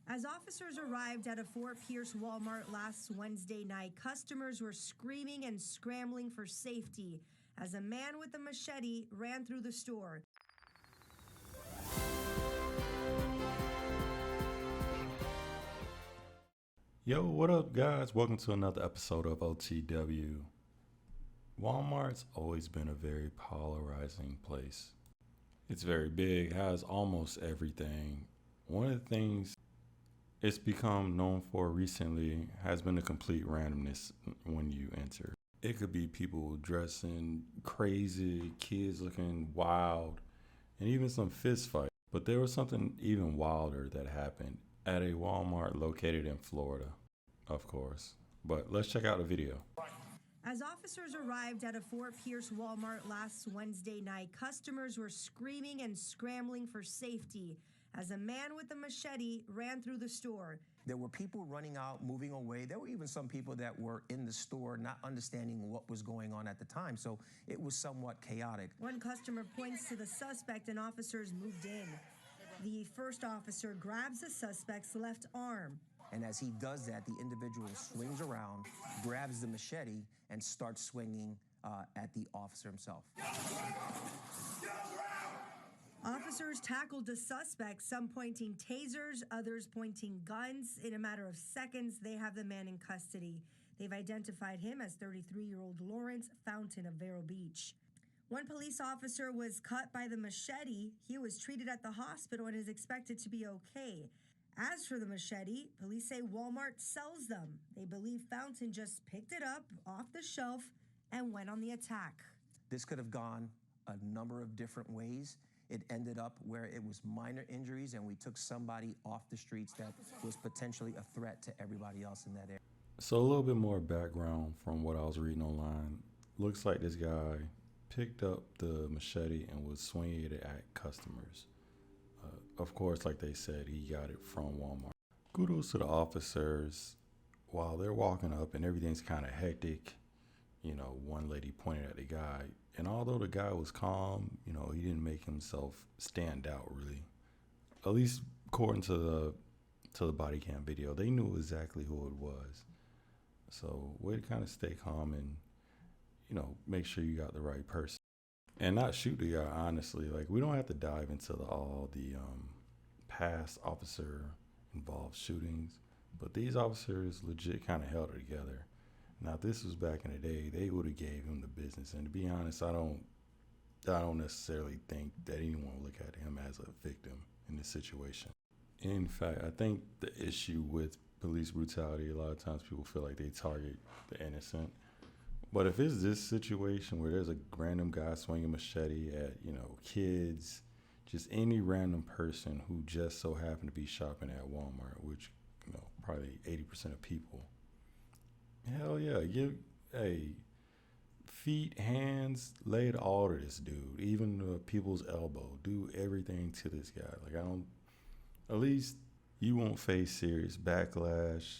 As officers arrived at a Fort Pierce Walmart last Wednesday night, customers were screaming and scrambling for safety as a man with a machete ran through the store. Yo, what up, guys? Welcome to another episode of OTW. Walmart's always been a very polarizing place. It's very big, has almost everything. One of the things it's become known for recently has been the complete randomness when you enter. It could be people dressing crazy, kids looking wild, and even some fist fights. But there was something even wilder that happened at a Walmart located in Florida, of course. But let's check out the video. As officers arrived at a Fort Pierce Walmart last Wednesday night, customers were screaming and scrambling for safety as a man with a machete ran through the store. There were people running out, moving away. There were even some people that were in the store not understanding what was going on at the time, so it was somewhat chaotic. One customer points to the suspect and officers moved in. The first officer grabs the suspect's left arm. And as he does that, the individual swings around, grabs the machete, and starts swinging at the officer himself. Officers tackled the suspect, some pointing tasers, others pointing guns. In a matter of seconds, they have the man in custody. They've identified him as 33-year-old Lawrence Fountain of Vero Beach. One police officer was cut by the machete. He was treated at the hospital and is expected to be okay. As for the machete, police say Walmart sells them. They believe Fountain just picked it up off the shelf and went on the attack. This could have gone a number of different ways. It ended up where it was minor injuries and we took somebody off the streets that was potentially a threat to everybody else in that area. So a little bit more background from what I was reading online. Looks like this guy picked up the machete and was swinging it at customers. Of course, like they said, he got it from Walmart. Kudos to the officers. While they're walking up and everything's kind of hectic, one lady pointed at the guy. And although the guy was calm, he didn't make himself stand out really. At least according to the body cam video, they knew exactly who it was. So way to kind of stay calm and, make sure you got the right person. And not shoot the guy, honestly. Like, we don't have to dive into all the past officer-involved shootings, but these officers legit kind of held it together. Now, if this was back in the day, they would have gave him the business. And to be honest, I don't necessarily think that anyone would look at him as a victim in this situation. In fact, I think the issue with police brutality, a lot of times people feel like they target the innocent. But if it's this situation where there's a random guy swinging a machete at, kids, just any random person who just so happened to be shopping at Walmart, which, probably 80% of people, hell yeah, feet, hands, lay it all to this dude, even people's elbow, do everything to this guy. Like, at least you won't face serious backlash,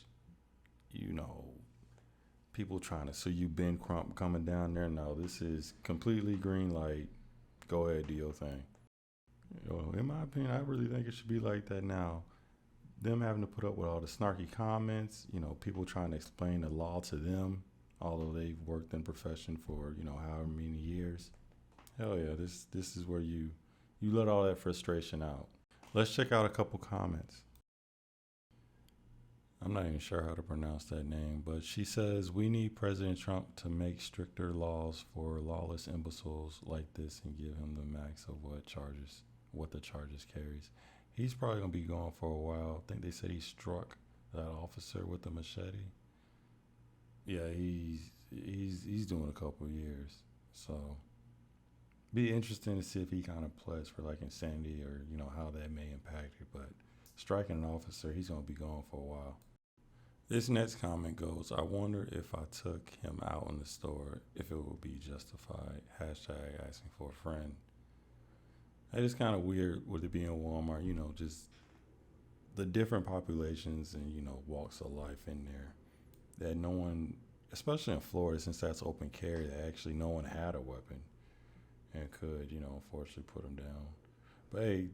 people trying to sue you, Ben Crump coming down there. No, this is completely green light. Go ahead, do your thing. In my opinion, I really think it should be like that now. Them having to put up with all the snarky comments, people trying to explain the law to them, although they've worked in profession for, however many years. Hell yeah, this is where you let all that frustration out. Let's check out a couple comments. I'm not even sure how to pronounce that name, but she says, we need President Trump to make stricter laws for lawless imbeciles like this and give him the max of what the charges carries. He's probably going to be gone for a while. I think they said he struck that officer with the machete. Yeah, he's doing a couple of years. So be interesting to see if he kind of plays for like insanity or, how that may impact it. But striking an officer, he's going to be gone for a while. This next comment goes, I wonder if I took him out in the store, if it would be justified. Hashtag asking for a friend. It is kind of weird with it being Walmart, just the different populations and, walks of life in there. That no one, especially in Florida, since that's open carry, that actually no one had a weapon and could, unfortunately put them down. But hey,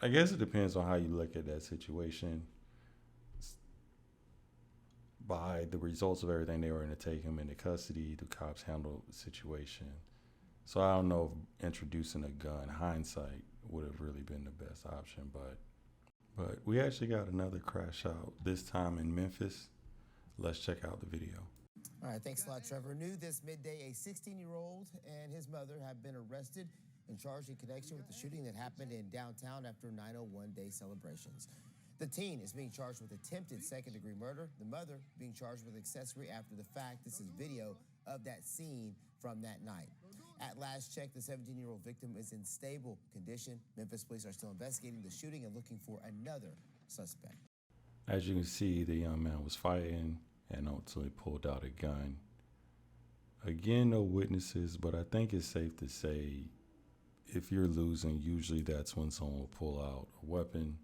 I guess it depends on how you look at that situation. By the results of everything, they were going to take him into custody. The cops handled the situation. So I don't know if introducing a gun, hindsight, would have really been the best option. But we actually got another crash out, this time in Memphis. Let's check out the video. All right, thanks a lot, Trevor. New this midday, a 16-year-old and his mother have been arrested and charged in connection with the shooting that happened in downtown after 901 Day celebrations. The teen is being charged with attempted second-degree murder. The mother being charged with accessory after the fact. This is video of that scene from that night. At last check, the 17-year-old victim is in stable condition. Memphis police are still investigating the shooting and looking for another suspect. As you can see, the young man was fighting and ultimately pulled out a gun. Again, no witnesses, but I think it's safe to say if you're losing, usually that's when someone will pull out a weapon.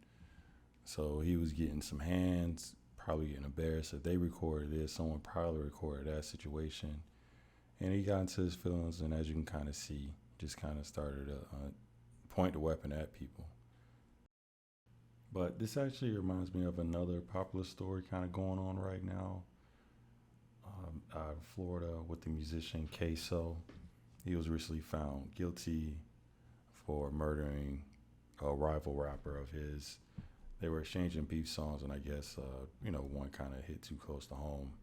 So he was getting some hands, probably getting embarrassed. If they recorded this, someone probably recorded that situation. And he got into his feelings, and as you can kind of see, just kind of started to point the weapon at people. But this actually reminds me of another popular story kind of going on right now out of Florida with the musician Queso. He was recently found guilty for murdering a rival rapper of his. They were exchanging beef songs, and I guess, one kind of hit too close to home.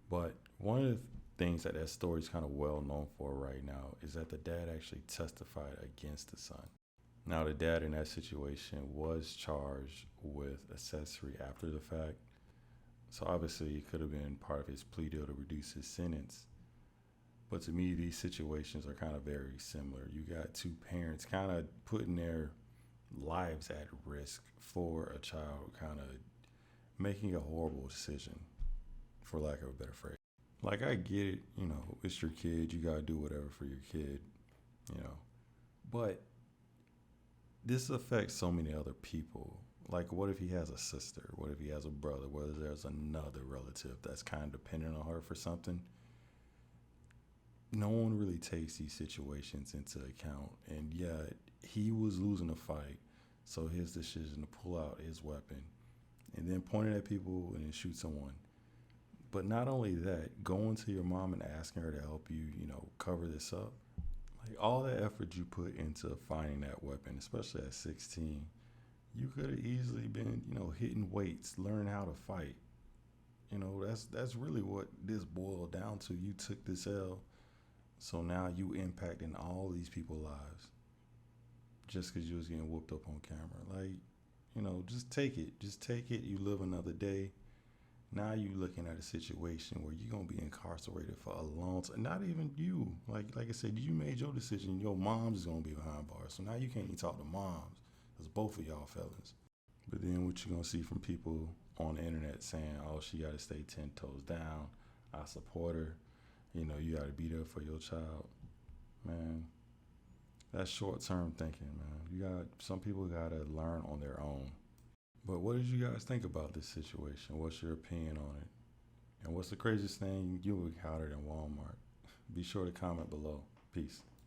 But one of the things that story is kind of well known for right now is that the dad actually testified against the son. Now, the dad in that situation was charged with accessory after the fact. So obviously it could have been part of his plea deal to reduce his sentence. But to me, these situations are kind of very similar. You got two parents kind of putting their lives at risk for a child, kind of making a horrible decision, for lack of a better phrase. Like, I get it, it's your kid, you gotta do whatever for your kid, but this affects so many other people. Like, what if he has a sister? What if he has a brother? What if there's another relative that's kind of dependent on her for something? No one really takes these situations into account. And yet, he was losing a fight, so his decision to pull out his weapon and then point it at people and then shoot someone. But not only that, going to your mom and asking her to help you, cover this up. Like, all that effort you put into finding that weapon, especially at 16, you could have easily been, hitting weights, learning how to fight. That's really what this boiled down to. You took this L, so now you impacting all these people's lives just because you was getting whooped up on camera. Like, just take it. Just take it. You live another day. Now you looking at a situation where you're going to be incarcerated for a long time. Not even you. Like I said, you made your decision. Your mom's is going to be behind bars. So now you can't even talk to moms because both of y'all felons. But then what you're going to see from people on the internet saying, oh, she got to stay 10 toes down. I support her. You got to be there for your child. Man, that's short-term thinking, man. Some people got to learn on their own. But what did you guys think about this situation? What's your opinion on it? And what's the craziest thing you encountered in Walmart? Be sure to comment below. Peace.